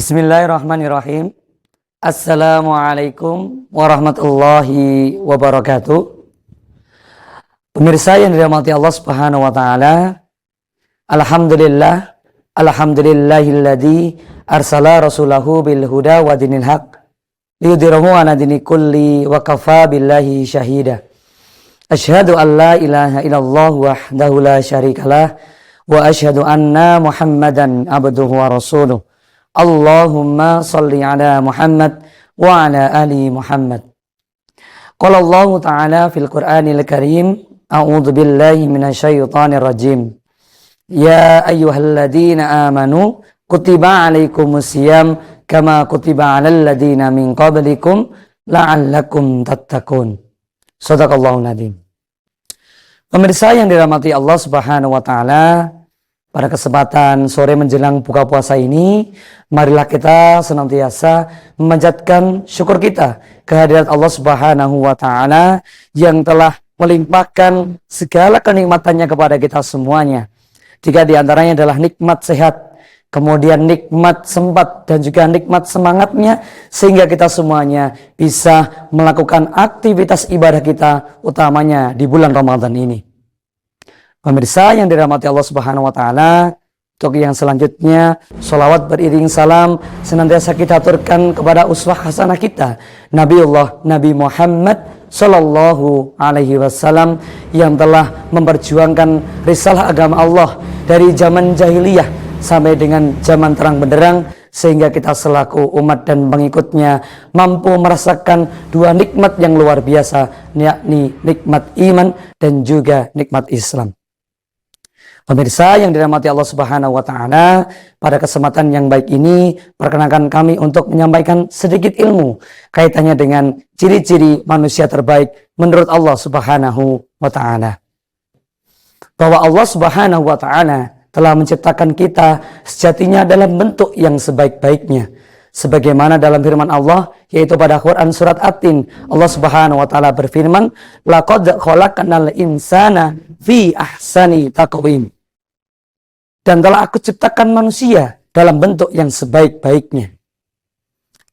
Bismillahirrahmanirrahim. Assalamualaikum warahmatullahi wabarakatuh. Pemirsa yang dirahmati Allah Subhanahu wa taala, alhamdulillahilladzi arsala rasulahu bil huda wa dinil haq liyudhhirahu 'ala dini kulli wa kafa billahi syahida. Asyhadu an la ilaha illallah wahdahu la syarikalah wa asyhadu anna Muhammadan abduhu wa rasuluh. Allahumma salli ala Muhammad wa ala ali Muhammad. Qala Allah Ta'ala fil Qur'anil Karim, a'udzu billahi minasyaitonir rajim. Ya ayyuhalladzina amanu kutiba alaikumusiyam kama kutiba alal ladzina min qablikum la'allakum tattaqun. Shadaqallahul adzim. Pemirsa yang dirahmati Allah Subhanahu wa taala, pada kesempatan sore menjelang buka puasa ini, marilah kita senantiasa memanjatkan syukur kita kehadirat Allah Subhanahu wa taala yang telah melimpahkan segala kenikmatannya kepada kita semuanya. Tiga di antaranya adalah nikmat sehat, kemudian nikmat sempat, dan juga nikmat semangatnya, sehingga kita semuanya bisa melakukan aktivitas ibadah kita, utamanya di bulan Ramadan ini. Pemirsa yang dirahmati Allah Subhanahu wa taala, untuk yang selanjutnya sholawat beriring salam senantiasa kita aturkan kepada uswah hasanah kita, Nabi Muhammad sallallahu alaihi wasallam, yang telah memperjuangkan risalah agama Allah dari zaman jahiliyah sampai dengan zaman terang benderang, sehingga kita selaku umat dan pengikutnya mampu merasakan dua nikmat yang luar biasa, yakni nikmat iman dan juga nikmat Islam. Pemirsa yang dirahmati Allah Subhanahu wa taala, pada kesempatan yang baik ini perkenankan kami untuk menyampaikan sedikit ilmu kaitannya dengan ciri-ciri manusia terbaik menurut Allah Subhanahu wa taala. Bahwa Allah Subhanahu wa taala telah menciptakan kita sejatinya dalam bentuk yang sebaik-baiknya. Sebagaimana dalam firman Allah, yaitu pada Quran surat At-Tin, Allah Subhanahu wa taala berfirman, "Laqad khalaqnal insana fi ahsani taqwim." Dan telah aku ciptakan manusia dalam bentuk yang sebaik-baiknya.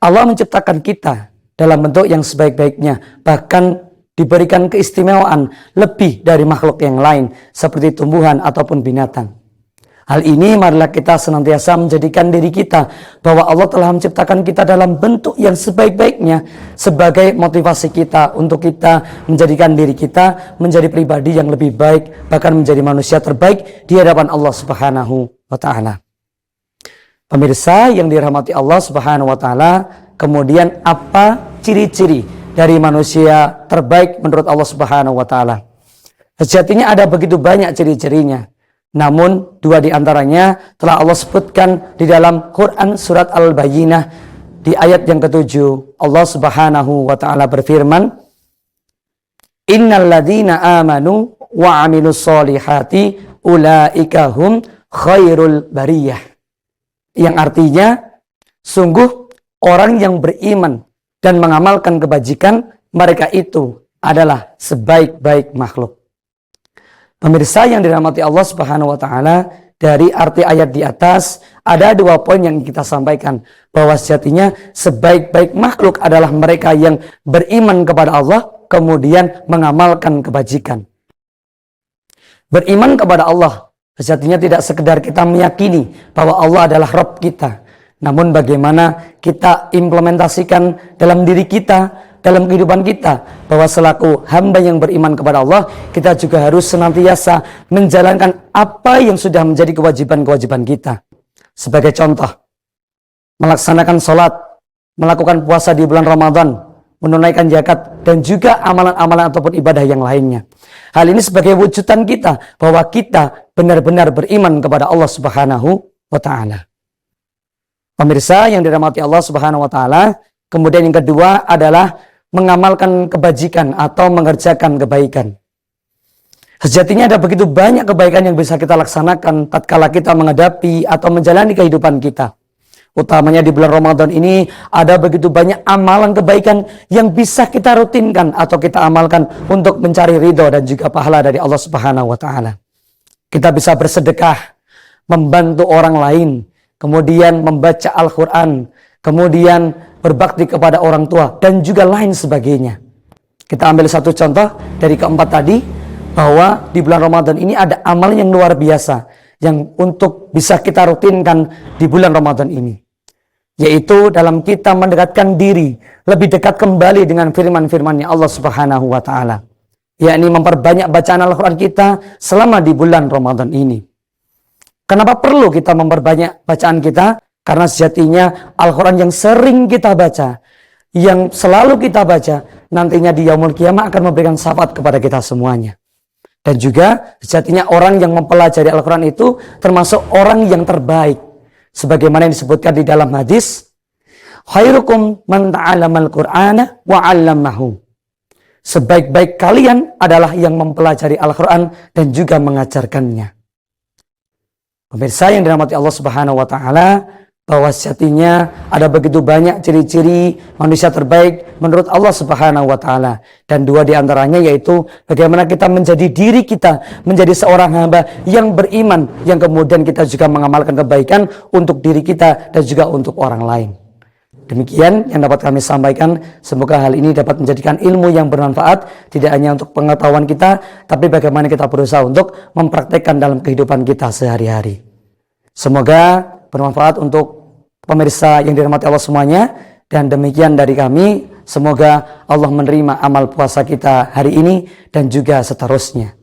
Allah menciptakan kita dalam bentuk yang sebaik-baiknya, bahkan diberikan keistimewaan lebih dari makhluk yang lain, seperti tumbuhan ataupun binatang. Hal ini marilah kita senantiasa menjadikan diri kita bahwa Allah telah menciptakan kita dalam bentuk yang sebaik-baiknya sebagai motivasi kita untuk kita menjadikan diri kita menjadi pribadi yang lebih baik, bahkan menjadi manusia terbaik di hadapan Allah Subhanahu wa taala. Pemirsa yang dirahmati Allah Subhanahu wa taala, kemudian apa ciri-ciri dari manusia terbaik menurut Allah Subhanahu wa taala? Sejatinya ada begitu banyak ciri-cirinya. Namun dua di antaranya telah Allah sebutkan di dalam Quran surat Al-Bayyinah di ayat yang ke-7. Allah Subhanahu wa taala berfirman, "Innal ladzina amanu wa 'amilus solihati ulaika hum khairul bariyah." Yang artinya, sungguh orang yang beriman dan mengamalkan kebajikan, mereka itu adalah sebaik-baik makhluk. Pemirsa yang dirahmati Allah Subhanahu wa taala, dari arti ayat di atas ada dua poin yang kita sampaikan, bahwa sejatinya sebaik-baik makhluk adalah mereka yang beriman kepada Allah kemudian mengamalkan kebajikan. Beriman kepada Allah sejatinya tidak sekedar kita meyakini bahwa Allah adalah Rabb kita, namun bagaimana kita implementasikan dalam diri kita, dalam kehidupan kita, bahwa selaku hamba yang beriman kepada Allah, kita juga harus senantiasa menjalankan apa yang sudah menjadi kewajiban-kewajiban kita. Sebagai contoh, melaksanakan sholat, melakukan puasa di bulan Ramadan, menunaikan zakat, dan juga amalan-amalan ataupun ibadah yang lainnya. Hal ini sebagai wujudan kita bahwa kita benar-benar beriman kepada Allah Subhanahu wa taala. Pemirsa yang dirahmati Allah Subhanahu wa taala, kemudian yang kedua adalah mengamalkan kebajikan atau mengerjakan kebaikan. Sejatinya ada begitu banyak kebaikan yang bisa kita laksanakan tatkala kita menghadapi atau menjalani kehidupan kita. Utamanya di bulan Ramadan ini ada begitu banyak amalan kebaikan yang bisa kita rutinkan atau kita amalkan untuk mencari ridho dan juga pahala dari Allah Subhanahu wa taala. Kita bisa bersedekah, membantu orang lain, kemudian membaca Al-Quran, kemudian berbakti kepada orang tua, dan juga lain sebagainya. Kita ambil satu contoh dari keempat tadi, bahwa di bulan Ramadan ini ada amal yang luar biasa, yang untuk bisa kita rutinkan di bulan Ramadan ini. Yaitu dalam kita mendekatkan diri, lebih dekat kembali dengan firman-firman-Nya Allah Subhanahu wa Ta'ala, yakni memperbanyak bacaan Al-Quran kita selama di bulan Ramadan ini. Kenapa perlu kita memperbanyak bacaan kita? Karena sejatinya Al-Quran yang sering kita baca, yang selalu kita baca, nantinya di Yaumul Qiyamah akan memberikan syafaat kepada kita semuanya. Dan juga sejatinya orang yang mempelajari Al-Quran itu termasuk orang yang terbaik. Sebagaimana yang disebutkan di dalam hadis, khairukum man ta'allamal Qur'ana wa 'allamahu. Sebaik-baik kalian adalah yang mempelajari Al-Quran dan juga mengajarkannya. Pemirsa yang dirahmati Allah Subhanahu wa Ta'ala, bahwa sejatinya ada begitu banyak ciri-ciri manusia terbaik menurut Allah Subhanahu wa Ta'ala, dan dua diantaranya yaitu bagaimana kita menjadi diri kita menjadi seorang hamba yang beriman, yang kemudian kita juga mengamalkan kebaikan untuk diri kita dan juga untuk orang lain. Demikian yang dapat kami sampaikan. Semoga hal ini dapat menjadikan ilmu yang bermanfaat, tidak hanya untuk pengetahuan kita, tapi bagaimana kita berusaha untuk mempraktekkan dalam kehidupan kita sehari-hari. Semoga bermanfaat untuk pemirsa yang dirahmati Allah semuanya. Dan demikian dari kami, semoga Allah menerima amal puasa kita hari ini dan juga seterusnya.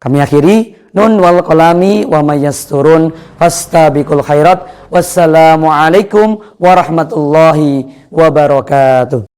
Kami akhiri, nun wal qalami wa mayyasturun fastabiqul khairat. Wassalamualaikum warahmatullahi wabarakatuh.